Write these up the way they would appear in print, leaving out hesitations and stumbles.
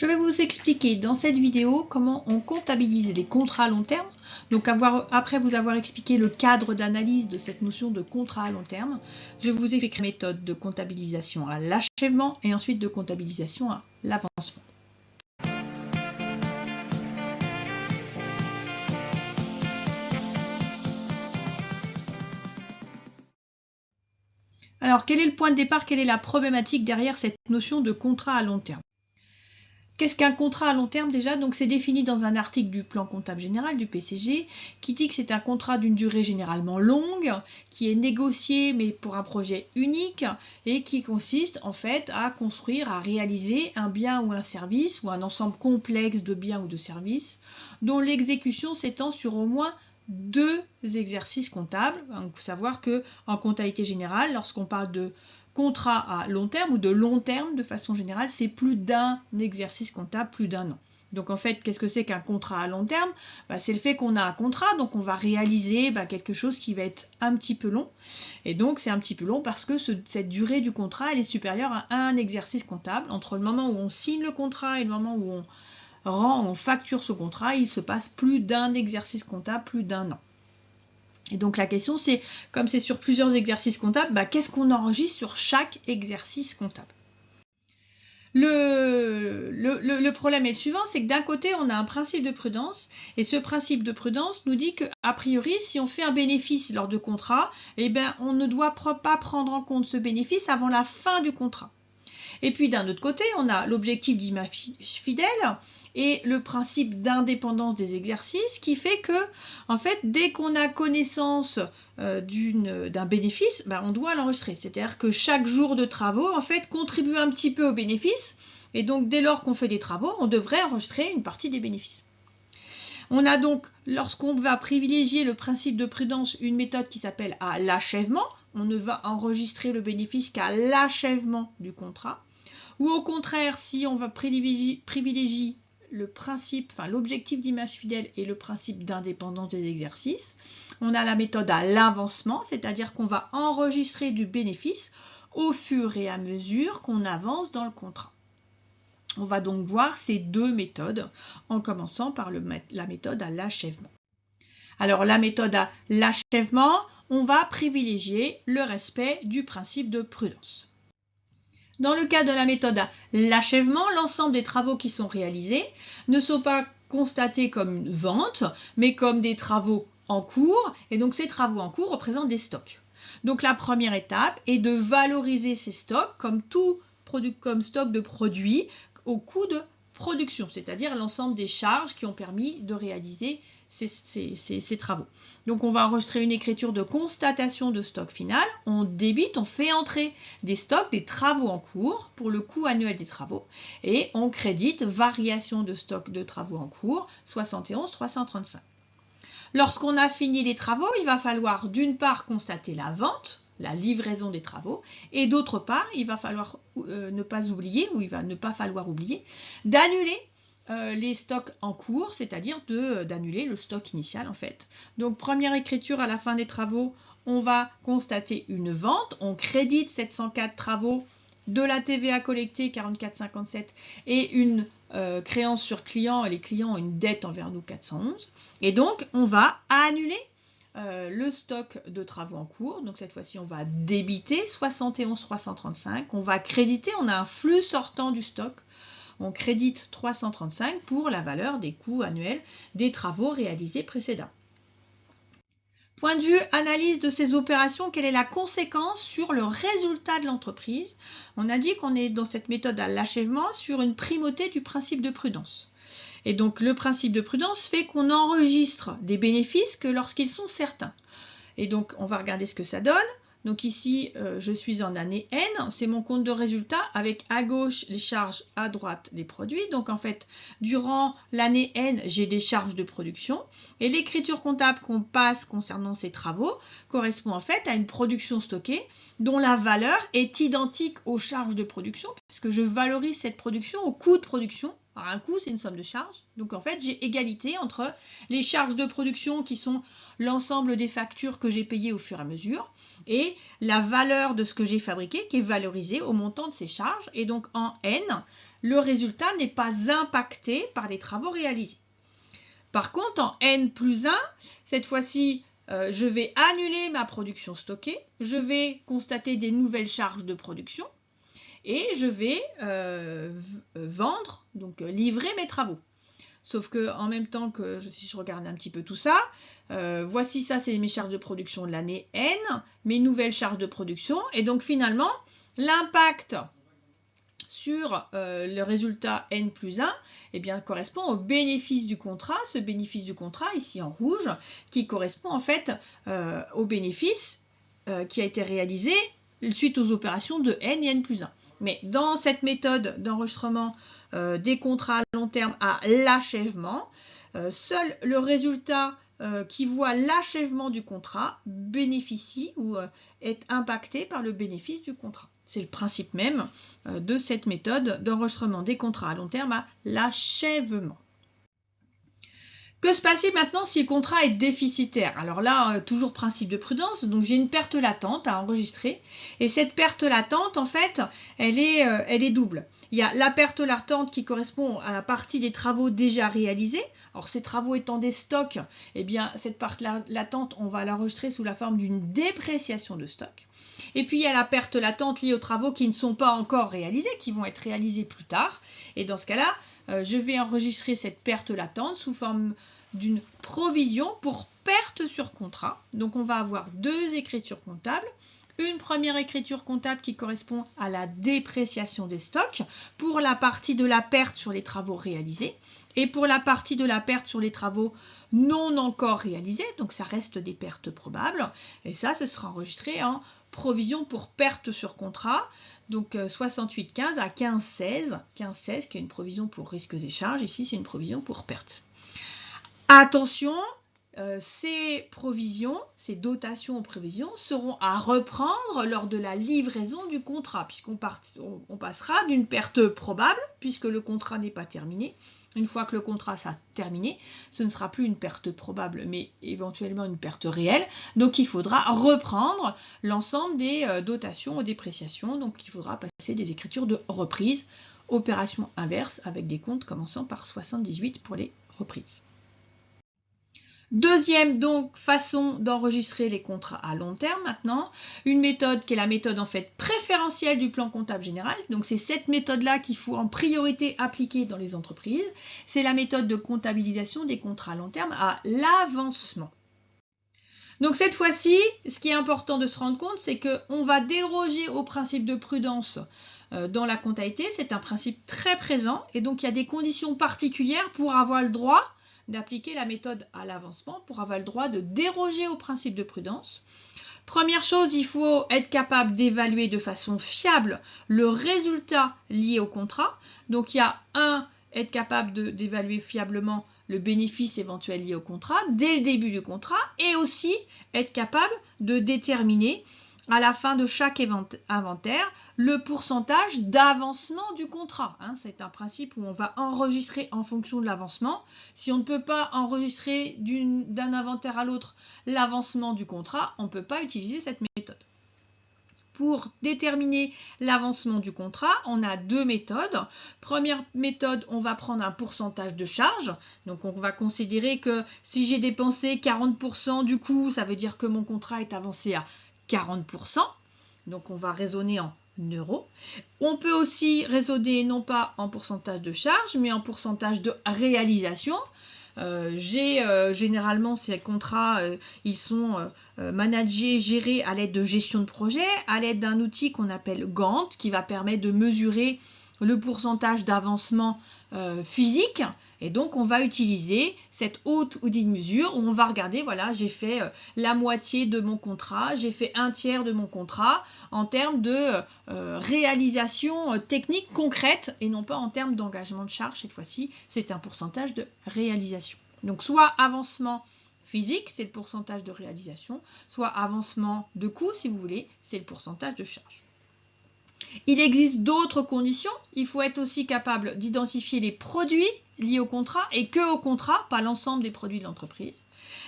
Je vais vous expliquer dans cette vidéo comment on comptabilise les contrats à long terme. Donc après vous avoir expliqué le cadre d'analyse de cette notion de contrat à long terme, je vous expliquerai la méthode de comptabilisation à l'achèvement et ensuite de comptabilisation à l'avancement. Alors quel est le point de départ, quelle est la problématique derrière cette notion de contrat à long terme ? Qu'est-ce qu'un contrat à long terme déjà? Donc c'est défini dans un article du plan comptable général du PCG qui dit que c'est un contrat d'une durée généralement longue, qui est négocié mais pour un projet unique et qui consiste en fait à construire, à réaliser un bien ou un service ou un ensemble complexe de biens ou de services dont l'exécution s'étend sur au moins 2 exercices comptables. Il faut savoir qu'en comptabilité générale, lorsqu'on parle de contrat à long terme ou de long terme de façon générale, c'est plus d'un exercice comptable, plus d'un an. Donc en fait, qu'est-ce que c'est qu'un contrat à long terme? C'est le fait qu'on a un contrat, donc on va réaliser quelque chose qui va être un petit peu long. Et donc c'est un petit peu long parce que cette durée du contrat, elle est supérieure à un exercice comptable. Entre le moment où on signe le contrat et le moment où on facture ce contrat, il se passe plus d'un exercice comptable, plus d'un an. Et donc la question c'est, comme c'est sur plusieurs exercices comptables, qu'est-ce qu'on enregistre sur chaque exercice comptable? Le problème est le suivant, c'est que d'un côté on a un principe de prudence, et ce principe de prudence nous dit qu'a priori si on fait un bénéfice lors de contrat, on ne doit pas prendre en compte ce bénéfice avant la fin du contrat. Et puis d'un autre côté, on a l'objectif d'image fidèle et le principe d'indépendance des exercices qui fait que, en fait, dès qu'on a connaissance d'un bénéfice, on doit l'enregistrer. C'est-à-dire que chaque jour de travaux, en fait, contribue un petit peu au bénéfice. Et donc, dès lors qu'on fait des travaux, on devrait enregistrer une partie des bénéfices. On a donc, lorsqu'on va privilégier le principe de prudence, une méthode qui s'appelle à l'achèvement. On ne va enregistrer le bénéfice qu'à l'achèvement du contrat. Ou au contraire, si on va privilégier le principe, l'objectif d'image fidèle et le principe d'indépendance des exercices, on a la méthode à l'avancement, c'est-à-dire qu'on va enregistrer du bénéfice au fur et à mesure qu'on avance dans le contrat. On va donc voir ces deux méthodes en commençant par la méthode à l'achèvement. Alors la méthode à l'achèvement, on va privilégier le respect du principe de prudence. Dans le cas de la méthode à l'achèvement, l'ensemble des travaux qui sont réalisés ne sont pas constatés comme une vente, mais comme des travaux en cours. Et donc ces travaux en cours représentent des stocks. Donc la première étape est de valoriser ces stocks comme stock de produits au coût de production, c'est-à-dire l'ensemble des charges qui ont permis de réaliser ces travaux. Donc on va enregistrer une écriture de constatation de stock final, on débite, on fait entrer des stocks, des travaux en cours pour le coût annuel des travaux et on crédite variation de stock de travaux en cours 71 335. Lorsqu'on a fini les travaux, il va falloir d'une part constater la vente, la livraison des travaux, et d'autre part, il va falloir ne pas falloir oublier d'annuler les stocks en cours, c'est-à-dire d'annuler le stock initial en fait. Donc première écriture à la fin des travaux, on va constater une vente, on crédite 704 travaux, de la TVA collectée 44,57 et une créance sur client, et les clients ont une dette envers nous 411. Et donc on va annuler le stock de travaux en cours. Donc cette fois-ci on va débiter 71 335, on va créditer, on a un flux sortant du stock. On crédite 335 pour la valeur des coûts annuels des travaux réalisés précédemment. Point de vue analyse de ces opérations, quelle est la conséquence sur le résultat de l'entreprise? On a dit qu'on est dans cette méthode à l'achèvement sur une primauté du principe de prudence. Et donc le principe de prudence fait qu'on enregistre des bénéfices que lorsqu'ils sont certains. Et donc on va regarder ce que ça donne. Donc ici, je suis en année N, c'est mon compte de résultat avec à gauche les charges, à droite les produits. Donc en fait, durant l'année N, j'ai des charges de production et l'écriture comptable qu'on passe concernant ces travaux correspond en fait à une production stockée dont la valeur est identique aux charges de production puisque je valorise cette production au coût de production. Alors un coût, c'est une somme de charges. Donc en fait, j'ai égalité entre les charges de production qui sont l'ensemble des factures que j'ai payées au fur et à mesure et la valeur de ce que j'ai fabriqué qui est valorisée au montant de ces charges. Et donc en N, le résultat n'est pas impacté par les travaux réalisés. Par contre, en N+1, cette fois-ci, je vais annuler ma production stockée, je vais constater des nouvelles charges de production et je vais vendre, donc livrer mes travaux. Sauf que en même temps que, si je regarde un petit peu tout ça, voici ça, c'est mes charges de production de l'année N, mes nouvelles charges de production, et donc finalement, l'impact sur le résultat N+1 eh bien, correspond au bénéfice du contrat, ce bénéfice du contrat, ici en rouge, qui correspond en fait au bénéfice qui a été réalisé suite aux opérations de N et N+1. Mais dans cette méthode d'enregistrement des contrats à long terme à l'achèvement, seul le résultat qui voit l'achèvement du contrat bénéficie ou est impacté par le bénéfice du contrat. C'est le principe même de cette méthode d'enregistrement des contrats à long terme à l'achèvement. Que se passe-t-il maintenant si le contrat est déficitaire? Alors là, toujours principe de prudence, donc j'ai une perte latente à enregistrer. Et cette perte latente, en fait, elle est double. Il y a la perte latente qui correspond à la partie des travaux déjà réalisés. Alors ces travaux étant des stocks, eh bien cette partie latente, on va l'enregistrer sous la forme d'une dépréciation de stock. Et puis il y a la perte latente liée aux travaux qui ne sont pas encore réalisés, qui vont être réalisés plus tard. Et dans ce cas-là, je vais enregistrer cette perte latente sous forme d'une provision pour perte sur contrat. Donc on va avoir deux écritures comptables. Une première écriture comptable qui correspond à la dépréciation des stocks pour la partie de la perte sur les travaux réalisés et pour la partie de la perte sur les travaux non encore réalisés, donc ça reste des pertes probables, et ça, ce sera enregistré en provision pour perte sur contrat, donc 68,15 à 15,16, 15,16 qui est une provision pour risques et charges, ici c'est une provision pour perte. Attention, ces provisions, ces dotations aux provisions seront à reprendre lors de la livraison du contrat, puisqu'on passera d'une perte probable, puisque le contrat n'est pas terminé. Une fois que le contrat sera terminé, ce ne sera plus une perte probable, mais éventuellement une perte réelle. Donc il faudra reprendre l'ensemble des dotations aux dépréciations. Donc il faudra passer des écritures de reprise, opération inverse, avec des comptes commençant par 78 pour les reprises. Deuxième donc façon d'enregistrer les contrats à long terme maintenant, une méthode qui est la méthode en fait préférentielle du plan comptable général. Donc c'est cette méthode-là qu'il faut en priorité appliquer dans les entreprises. C'est la méthode de comptabilisation des contrats à long terme à l'avancement. Donc cette fois-ci, ce qui est important de se rendre compte, c'est qu'on va déroger au principe de prudence dans la comptabilité. C'est un principe très présent et donc il y a des conditions particulières pour avoir le droit d'appliquer la méthode à l'avancement, pour avoir le droit de déroger au principe de prudence. Première chose, il faut être capable d'évaluer de façon fiable le résultat lié au contrat. Donc il y a être capable d'évaluer fiablement le bénéfice éventuel lié au contrat dès le début du contrat et aussi être capable de déterminer à la fin de chaque inventaire le pourcentage d'avancement du contrat. C'est un principe où on va enregistrer en fonction de l'avancement. Si on ne peut pas enregistrer d'un inventaire à l'autre l'avancement du contrat, on ne peut pas utiliser cette méthode. Pour déterminer l'avancement du contrat, on a deux méthodes. Première méthode, on va prendre un pourcentage de charge. Donc on va considérer que si j'ai dépensé 40% du coût, ça veut dire que mon contrat est avancé à 40%, donc on va raisonner en euros. On peut aussi raisonner non pas en pourcentage de charge, mais en pourcentage de réalisation. Généralement, ces contrats, ils sont managés, gérés à l'aide de gestion de projet, à l'aide d'un outil qu'on appelle Gantt, qui va permettre de mesurer le pourcentage d'avancement physique. Et donc, on va utiliser cette haute outil de mesure où on va regarder, voilà, j'ai fait la moitié de mon contrat, j'ai fait un tiers de mon contrat en termes de réalisation technique concrète et non pas en termes d'engagement de charge. Cette fois-ci, c'est un pourcentage de réalisation. Donc, soit avancement physique, c'est le pourcentage de réalisation, soit avancement de coût, si vous voulez, c'est le pourcentage de charge. Il existe d'autres conditions. Il faut être aussi capable d'identifier les produits liés au contrat et que au contrat, pas l'ensemble des produits de l'entreprise.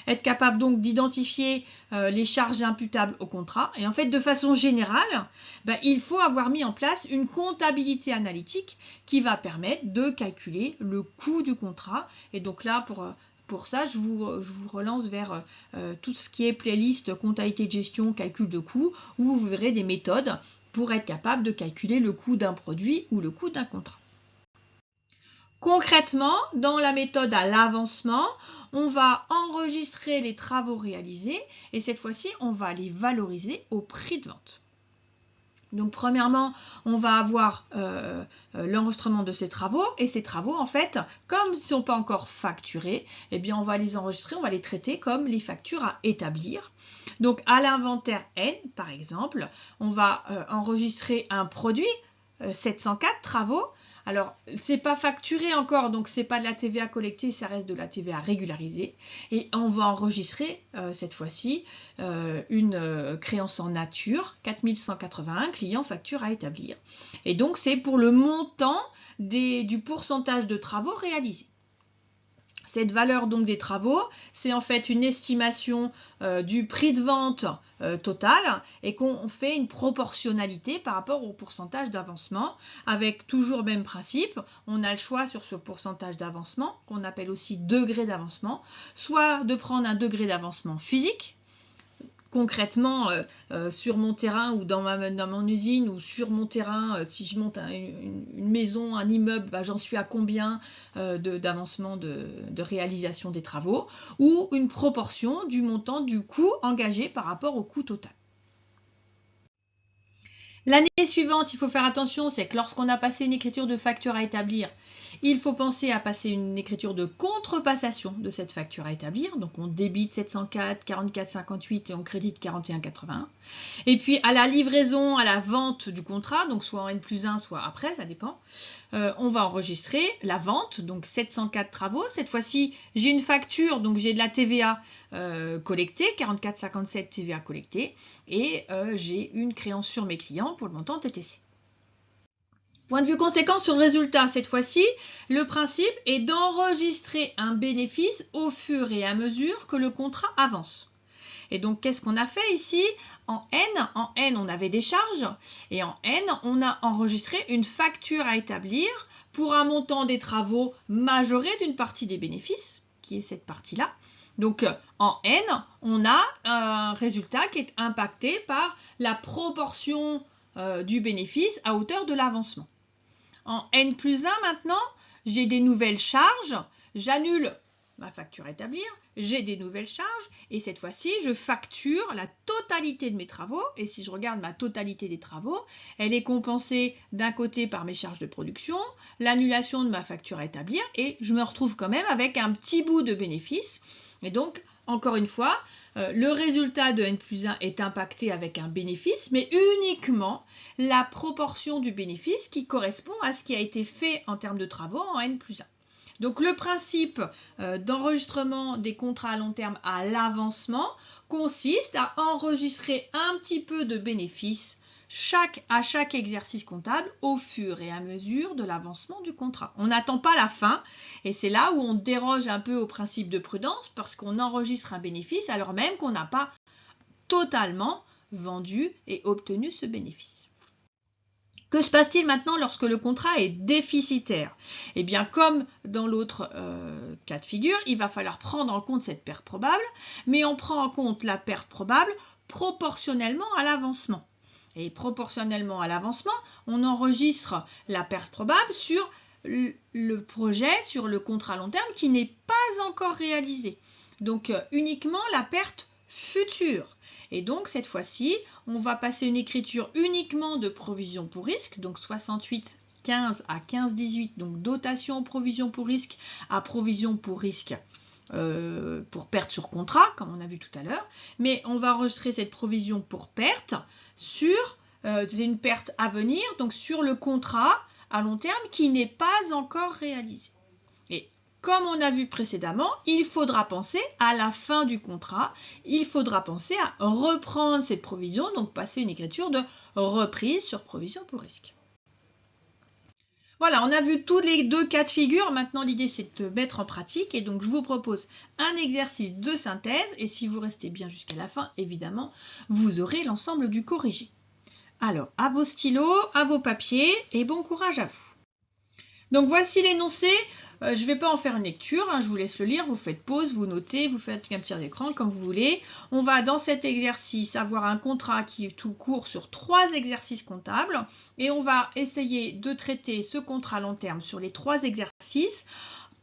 être capable donc d'identifier les charges imputables au contrat. Et en fait, de façon générale, il faut avoir mis en place une comptabilité analytique qui va permettre de calculer le coût du contrat. Et donc là, pour ça, je vous relance vers tout ce qui est playlist comptabilité de gestion, calcul de coûts, où vous verrez des méthodes pour être capable de calculer le coût d'un produit ou le coût d'un contrat. Concrètement, dans la méthode à l'avancement, on va enregistrer les travaux réalisés et cette fois-ci, on va les valoriser au prix de vente. Donc premièrement, on va avoir l'enregistrement de ces travaux et ces travaux, en fait, comme ils ne sont pas encore facturés, eh bien on va les enregistrer, on va les traiter comme les factures à établir. Donc à l'inventaire N, par exemple, on va enregistrer un produit, 704 travaux. Alors, c'est pas facturé encore, donc c'est pas de la TVA collectée, ça reste de la TVA régularisée. Et on va enregistrer cette fois-ci une créance en nature, 4181, client facture à établir. Et donc, c'est pour le montant du pourcentage de travaux réalisés. Cette valeur donc des travaux, c'est en fait une estimation du prix de vente total et qu'on fait une proportionnalité par rapport au pourcentage d'avancement avec toujours le même principe. On a le choix sur ce pourcentage d'avancement qu'on appelle aussi degré d'avancement, soit de prendre un degré d'avancement physique. Concrètement, sur mon terrain ou dans mon usine ou sur mon terrain, si je monte une maison, un immeuble, j'en suis à combien d'avancement de réalisation des travaux, ou une proportion du montant du coût engagé par rapport au coût total. L'année suivante, il faut faire attention, c'est que lorsqu'on a passé une écriture de facture à établir, il faut penser à passer une écriture de contrepassation de cette facture à établir. Donc on débite 704, 44,58 et on crédite 41,81. Et puis à la livraison, à la vente du contrat, donc soit en N+1, soit après, ça dépend, on va enregistrer la vente, donc 704 travaux. Cette fois-ci, j'ai une facture, donc j'ai de la TVA collectée, 44,57 TVA collectée, et j'ai une créance sur mes clients pour le montant TTC. Point de vue conséquence sur le résultat, cette fois-ci, le principe est d'enregistrer un bénéfice au fur et à mesure que le contrat avance. Et donc, qu'est-ce qu'on a fait ici? En N, on avait des charges, et en N, on a enregistré une facture à établir pour un montant des travaux majoré d'une partie des bénéfices, qui est cette partie-là. Donc, en N, on a un résultat qui est impacté par la proportion du bénéfice à hauteur de l'avancement. En N+1 maintenant, j'ai des nouvelles charges, j'annule ma facture à établir, j'ai des nouvelles charges et cette fois-ci, je facture la totalité de mes travaux et si je regarde ma totalité des travaux, elle est compensée d'un côté par mes charges de production, l'annulation de ma facture à établir et je me retrouve quand même avec un petit bout de bénéfice et donc encore une fois, le résultat de N+1 est impacté avec un bénéfice, mais uniquement la proportion du bénéfice qui correspond à ce qui a été fait en termes de travaux en N+1. Donc le principe d'enregistrement des contrats à long terme à l'avancement consiste à enregistrer un petit peu de bénéfice à chaque exercice comptable au fur et à mesure de l'avancement du contrat. On n'attend pas la fin et c'est là où on déroge un peu au principe de prudence parce qu'on enregistre un bénéfice alors même qu'on n'a pas totalement vendu et obtenu ce bénéfice. Que se passe-t-il maintenant lorsque le contrat est déficitaire? Eh bien, comme dans l'autre cas de figure, il va falloir prendre en compte cette perte probable, mais on prend en compte la perte probable proportionnellement à l'avancement. Et proportionnellement à l'avancement, on enregistre la perte probable sur le projet, sur le contrat à long terme qui n'est pas encore réalisé. Donc uniquement la perte future. Et donc cette fois-ci, on va passer une écriture uniquement de provision pour risque, donc 68,15 à 15,18, donc dotation provision pour risque à provision pour risque. Pour perte sur contrat, comme on a vu tout à l'heure, mais on va enregistrer cette provision pour perte sur une perte à venir, donc sur le contrat à long terme qui n'est pas encore réalisé. Et comme on a vu précédemment, il faudra penser à la fin du contrat, il faudra penser à reprendre cette provision, donc passer une écriture de reprise sur provision pour risque. Voilà, on a vu tous les deux cas de figure. Maintenant, l'idée, c'est de mettre en pratique. Et donc, je vous propose un exercice de synthèse. Et si vous restez bien jusqu'à la fin, évidemment, vous aurez l'ensemble du corrigé. Alors, à vos stylos, à vos papiers, et bon courage à vous. Donc, voici l'énoncé. Je ne vais pas en faire une lecture, je vous laisse le lire, vous faites pause, vous notez, vous faites capture d'écran comme vous voulez. On va dans cet exercice avoir un contrat qui est tout court sur 3 exercices comptables et on va essayer de traiter ce contrat à long terme sur les 3 exercices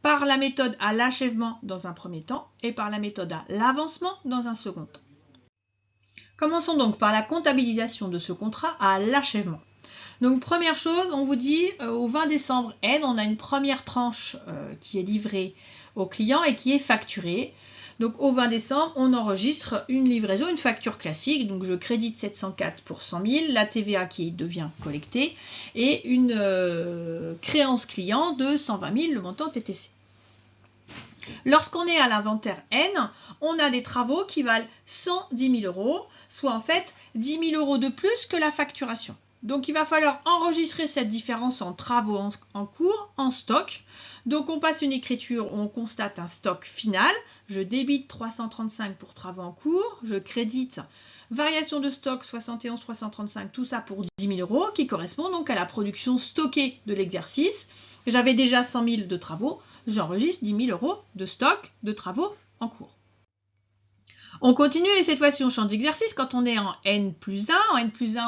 par la méthode à l'achèvement dans un premier temps et par la méthode à l'avancement dans un second temps. Commençons donc par la comptabilisation de ce contrat à l'achèvement. Donc première chose, on vous dit au 20 décembre N, on a une première tranche qui est livrée au client et qui est facturée. Donc au 20 décembre, on enregistre une livraison, une facture classique. Donc je crédite 704 pour 100 000, la TVA qui devient collectée et une créance client de 120 000, le montant TTC. Lorsqu'on est à l'inventaire N, on a des travaux qui valent 110 000 €, soit en fait 10 000 € de plus que la facturation. Donc il va falloir enregistrer cette différence en travaux en cours, en stock. Donc on passe une écriture où on constate un stock final. Je débite 335 pour travaux en cours. Je crédite variation de stock 71 335, tout ça pour 10 000 € qui correspond donc à la production stockée de l'exercice. J'avais déjà 100 000 de travaux. J'enregistre 10 000 € de stock de travaux en cours. On continue et cette fois-ci on change d'exercice. Quand on est en N+1,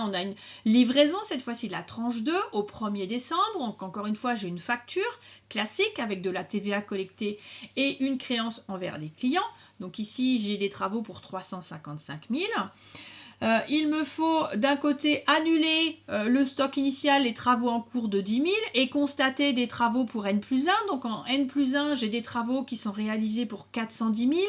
on a une livraison, cette fois-ci de la tranche 2 au 1er décembre. Donc encore une fois, j'ai une facture classique avec de la TVA collectée et une créance envers les clients. Donc ici, j'ai des travaux pour 355 000. Il me faut d'un côté annuler le stock initial, les travaux en cours de 10 000 et constater des travaux pour N+1. Donc en N+1, j'ai des travaux qui sont réalisés pour 410 000.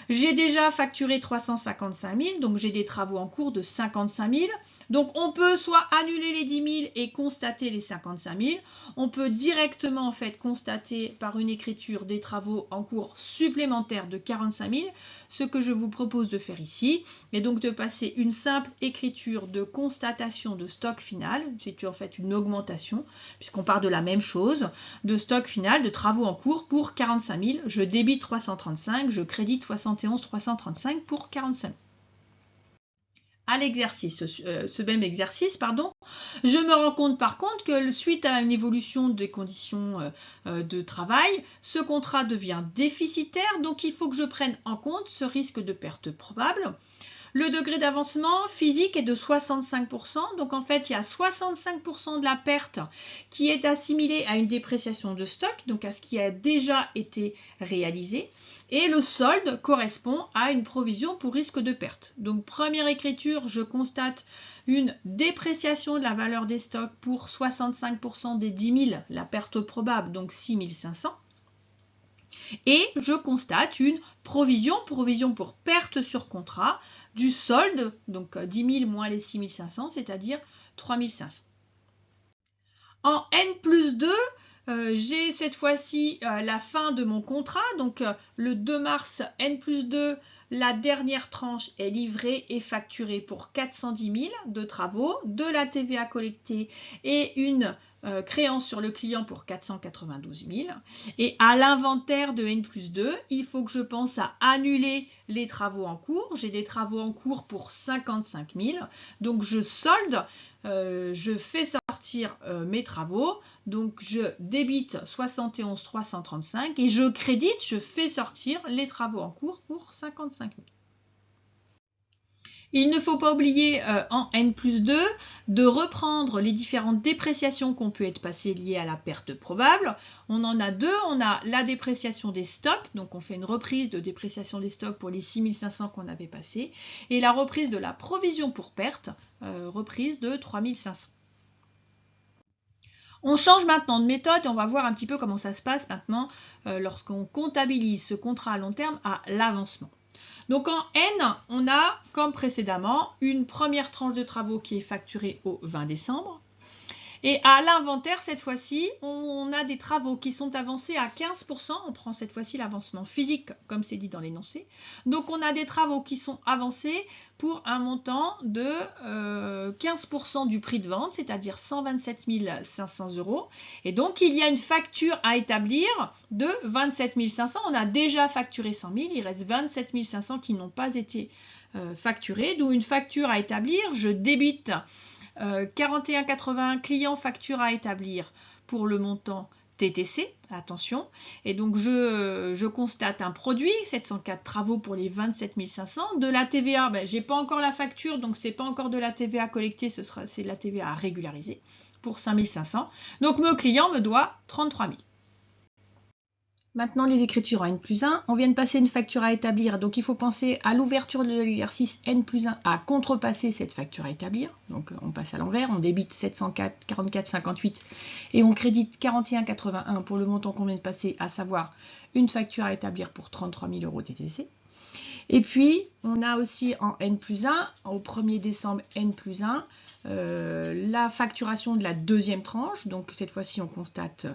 J'ai déjà facturé 355 000, donc j'ai des travaux en cours de 55 000. Donc on peut soit annuler les 10 000 et constater les 55 000. On peut directement en fait constater par une écriture des travaux en cours supplémentaires de 45 000. Ce que je vous propose de faire ici est donc de passer une simple écriture de constatation de stock final. C'est en fait une augmentation puisqu'on part de la même chose, de stock final, de travaux en cours pour 45 000. Je débite 335, je crédite 71 335 pour 45 000. À l'exercice, ce même exercice, je me rends compte par contre que suite à une évolution des conditions de travail, ce contrat devient déficitaire, donc il faut que je prenne en compte ce risque de perte probable. Le degré d'avancement physique est de 65%, donc en fait il y a 65% de la perte qui est assimilée à une dépréciation de stock, donc à ce qui a déjà été réalisé, et le solde correspond à une provision pour risque de perte. Donc première écriture, je constate une dépréciation de la valeur des stocks pour 65% des 10 000, la perte probable, donc 6 500. Et je constate une provision pour perte sur contrat du solde, donc 10 000 moins les 6 500, c'est-à-dire 3 500. En N+2, j'ai cette fois-ci la fin de mon contrat, donc le 2 mars N+2, la dernière tranche est livrée et facturée pour 410 000 de travaux, de la TVA collectée et une créance sur le client pour 492 000. Et à l'inventaire de N+2, il faut que je pense à annuler les travaux en cours. J'ai des travaux en cours pour 55 000. Donc je solde, je fais sortir mes travaux. Donc je débite 71 335 et je crédite, je fais sortir les travaux en cours pour 55 000. Il ne faut pas oublier en N+2 de reprendre les différentes dépréciations qu'on peut être passées liées à la perte probable. On en a deux. On a la dépréciation des stocks, donc on fait une reprise de dépréciation des stocks pour les 6 500 qu'on avait passés, et la reprise de la provision pour perte, reprise de 3 500. On change maintenant de méthode et on va voir un petit peu comment ça se passe maintenant lorsqu'on comptabilise ce contrat à long terme à l'avancement. Donc en N, on a, comme précédemment, une première tranche de travaux qui est facturée au 20 décembre. Et à l'inventaire, cette fois-ci, on a des travaux qui sont avancés à 15%. On prend cette fois-ci l'avancement physique, comme c'est dit dans l'énoncé. Donc, on a des travaux qui sont avancés pour un montant de 15% du prix de vente, c'est-à-dire 127 500 €. Et donc, il y a une facture à établir de 27 500. On a déjà facturé 100 000. Il reste 27 500 qui n'ont pas été facturés. D'où une facture à établir. Je débite 41,81 client facture à établir pour le montant TTC, attention, et donc je constate un produit, 704 travaux pour les 27 500, de la TVA, ben, j'ai pas encore la facture, donc c'est pas encore de la TVA collectée, c'est de la TVA à régulariser pour 5 500, donc mon client me doit 33 000. Maintenant, les écritures en N+1, on vient de passer une facture à établir, donc il faut penser à l'ouverture de l'exercice N+1 à contrepasser cette facture à établir. Donc on passe à l'envers, on débite 704, 44,58 et on crédite 41,81 pour le montant qu'on vient de passer, à savoir une facture à établir pour 33 000 € TTC. Et puis, on a aussi en N+1, au 1er décembre N+1, la facturation de la deuxième tranche. Donc, cette fois-ci, on constate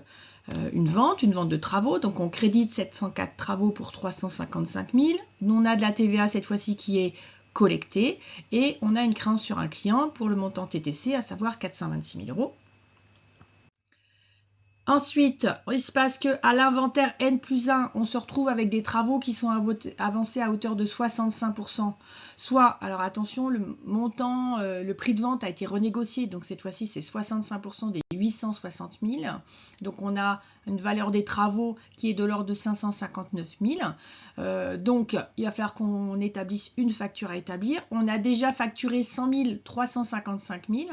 une vente de travaux. Donc, on crédite 704 travaux pour 355 000. On a de la TVA cette fois-ci qui est collectée. Et on a une créance sur un client pour le montant TTC, à savoir 426 000 €. Ensuite, il se passe qu'à l'inventaire N+1, on se retrouve avec des travaux qui sont avancés à hauteur de 65%. Soit, alors attention, le montant, le prix de vente a été renégocié, donc cette fois-ci c'est 65% des 860 000. Donc on a une valeur des travaux qui est de l'ordre de 559 000. Donc il va falloir qu'on établisse une facture à établir. On a déjà facturé 100 355 000,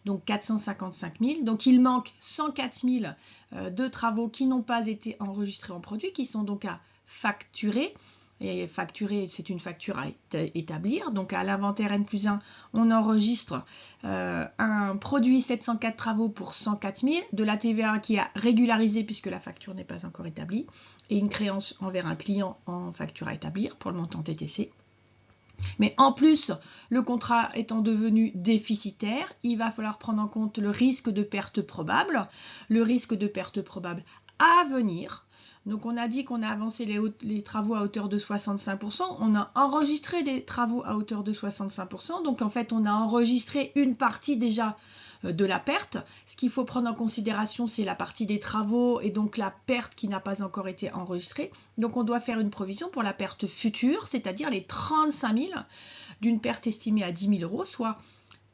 donc 455 000. Donc il manque 104 000 de travaux qui n'ont pas été enregistrés en produit, qui sont donc à facturer. Et facturer, c'est une facture à établir. Donc à l'inventaire N+1, on enregistre un produit 704 travaux pour 104 000, de la TVA qui a régularisé puisque la facture n'est pas encore établie, et une créance envers un client en facture à établir pour le montant TTC. Mais en plus, le contrat étant devenu déficitaire, il va falloir prendre en compte le risque de perte probable, à venir. Donc on a dit qu'on a avancé les travaux à hauteur de 65%, on a enregistré des travaux à hauteur de 65%, donc en fait on a enregistré une partie déjà de la perte. Ce qu'il faut prendre en considération, c'est la partie des travaux et donc la perte qui n'a pas encore été enregistrée. Donc on doit faire une provision pour la perte future, c'est-à-dire les 35 000 d'une perte estimée à 10 000 €, soit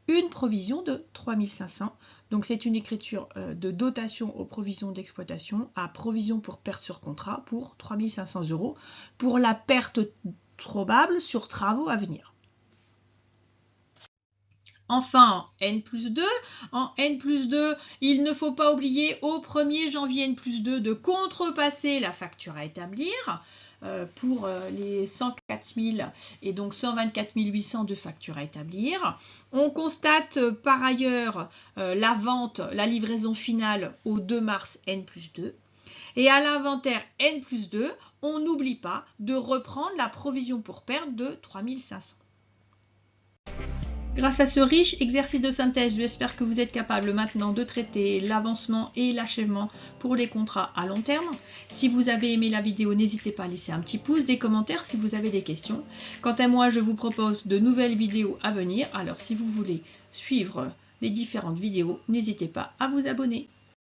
une provision de 3 500. Donc c'est une écriture de dotation aux provisions d'exploitation à provision pour perte sur contrat pour 3 500 € pour la perte probable sur travaux à venir. Enfin, N+2. En N+2, il ne faut pas oublier au 1er janvier N+2 de contrepasser la facture à établir pour les 104 000 et donc 124 800 de factures à établir. On constate par ailleurs la vente, la livraison finale au 2 mars N+2. Et à l'inventaire N+2, on n'oublie pas de reprendre la provision pour perte de 3 500. Grâce à ce riche exercice de synthèse, j'espère que vous êtes capable maintenant de traiter l'avancement et l'achèvement pour les contrats à long terme. Si vous avez aimé la vidéo, n'hésitez pas à laisser un petit pouce, des commentaires si vous avez des questions. Quant à moi, je vous propose de nouvelles vidéos à venir. Alors si vous voulez suivre les différentes vidéos, n'hésitez pas à vous abonner.